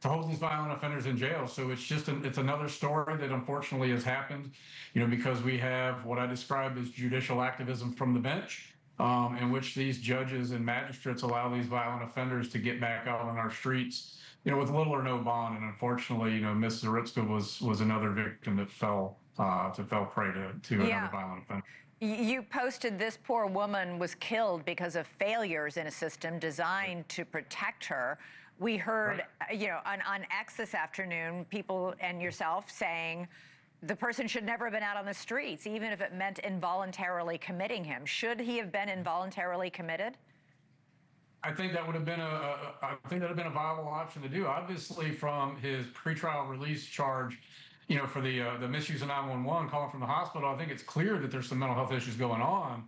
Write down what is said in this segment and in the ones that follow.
hold these violent offenders in jail. So it's just it's another story that unfortunately has happened, because we have what I described as judicial activism from the bench, in which these judges and magistrates allow these violent offenders to get back out on our streets, with little or no bond. And unfortunately, Ms. Zarutska was another victim that fell prey to another violent offender. You posted this poor woman was killed because of failures in a system designed to protect her. We heard, on X this afternoon, people and yourself saying the person should never have been out on the streets, even if it meant involuntarily committing him. Should he have been involuntarily committed? I think that would have been a viable option to do. Obviously, from his pretrial release charge, for the misuse of 911 calling from the hospital, I think it's clear that there's some mental health issues going on.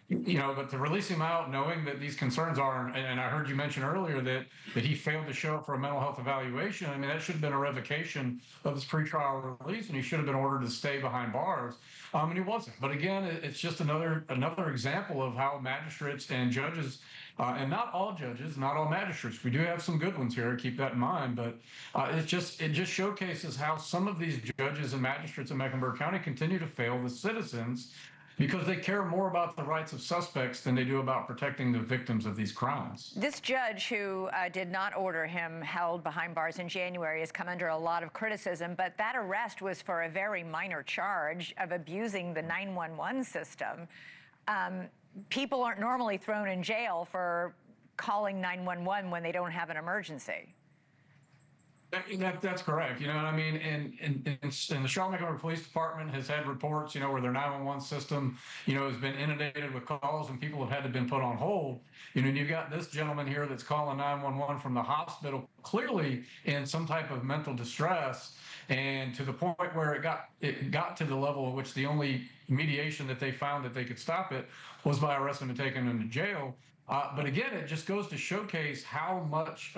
But to release him out, knowing that these concerns are, and I heard you mention earlier that he failed to show up for a mental health evaluation. I mean, that should have been a revocation of his pretrial release, and he should have been ordered to stay behind bars. And he wasn't. But again, it's just another example of how magistrates and judges, and not all judges, not all magistrates. We do have some good ones here. Keep that in mind. But it just showcases how some of these judges and magistrates in Mecklenburg County continue to fail the citizens, because they care more about the rights of suspects than they do about protecting the victims of these crimes. This judge who did not order him held behind bars in January has come under a lot of criticism, but that arrest was for a very minor charge of abusing the 911 system. People aren't normally thrown in jail for calling 911 when they don't have an emergency. That's correct. And I mean, and the Charlotte-Mecklenburg Police Department has had reports, where their 911 system, has been inundated with calls and people have had to been put on hold. And you've got this gentleman here that's calling 911 from the hospital, clearly in some type of mental distress, and to the point where it got to the level at which the only mediation that they found that they could stop it was by arresting him and taking him to jail. But again, it just goes to showcase how much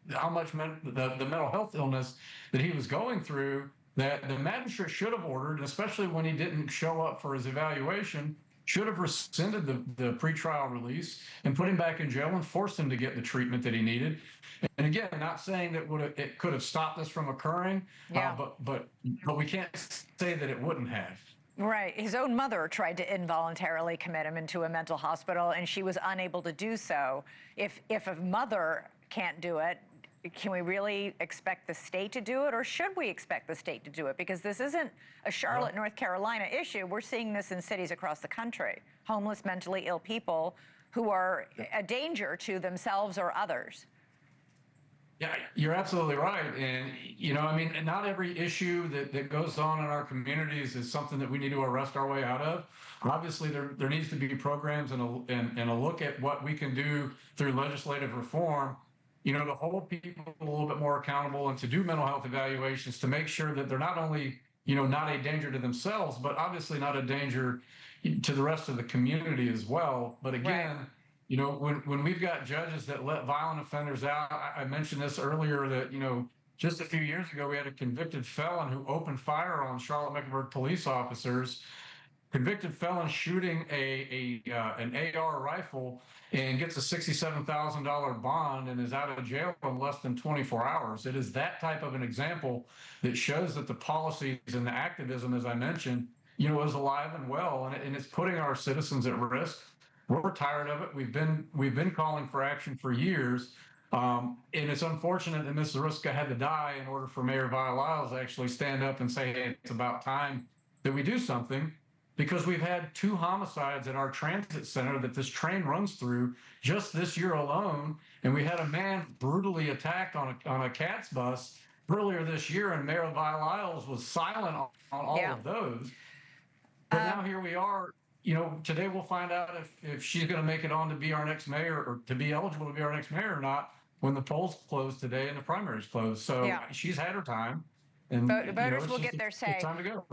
the mental health illness that he was going through, that the magistrate should have ordered, especially when he didn't show up for his evaluation, should have rescinded the pretrial release and put him back in jail and forced him to get the treatment that he needed. And again, not saying that it could have stopped this from occurring, but we can't say that it wouldn't have. Right. His own mother tried to involuntarily commit him into a mental hospital, and she was unable to do so. If a mother can't do it, can we really expect the state to do it, or should we expect the state to do it? Because this isn't a Charlotte, North Carolina issue. We're seeing this in cities across the country. Homeless, mentally ill people who are a danger to themselves or others. Yeah, you're absolutely right. And, I mean, not every issue that goes on in our communities is something that we need to arrest our way out of. Obviously, there needs to be programs and a look at what we can do through legislative reform, to hold people a little bit more accountable and to do mental health evaluations to make sure that they're not only, not a danger to themselves, but obviously not a danger to the rest of the community as well. But again, when we've got judges that let violent offenders out, I mentioned this earlier that, just a few years ago, we had a convicted felon who opened fire on Charlotte-Mecklenburg police officers. Convicted felon shooting an AR rifle and gets a $67,000 bond and is out of jail in less than 24 hours. It is that type of an example that shows that the policies and the activism, as I mentioned, is alive and well, and it's putting our citizens at risk. We're tired of it. We've been calling for action for years. And it's unfortunate that Ms. Zarutska had to die in order for Mayor Vargas to actually stand up and say, hey, it's about time that we do something. Because we've had 2 homicides at our transit center that this train runs through just this year alone. And we had a man brutally attacked on a CATS bus earlier this year, and Mayor Vargas was silent on all of those. But now here we are. Today we'll find out if she's going to make it on to be our next mayor, or to be eligible to be our next mayor or not, when the polls close today and the primaries close. So she's had her time. And voters will get their say. It's time to go.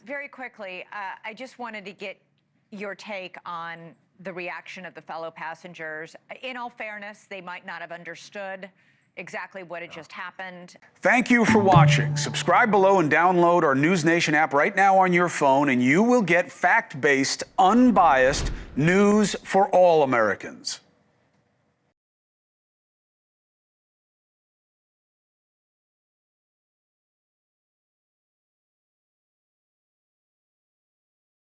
Very quickly, I just wanted to get your take on the reaction of the fellow passengers. In all fairness, they might not have understood exactly what had just happened. Thank you for watching. Subscribe below and download our NewsNation app right now on your phone, and you will get fact-based, unbiased news for all Americans.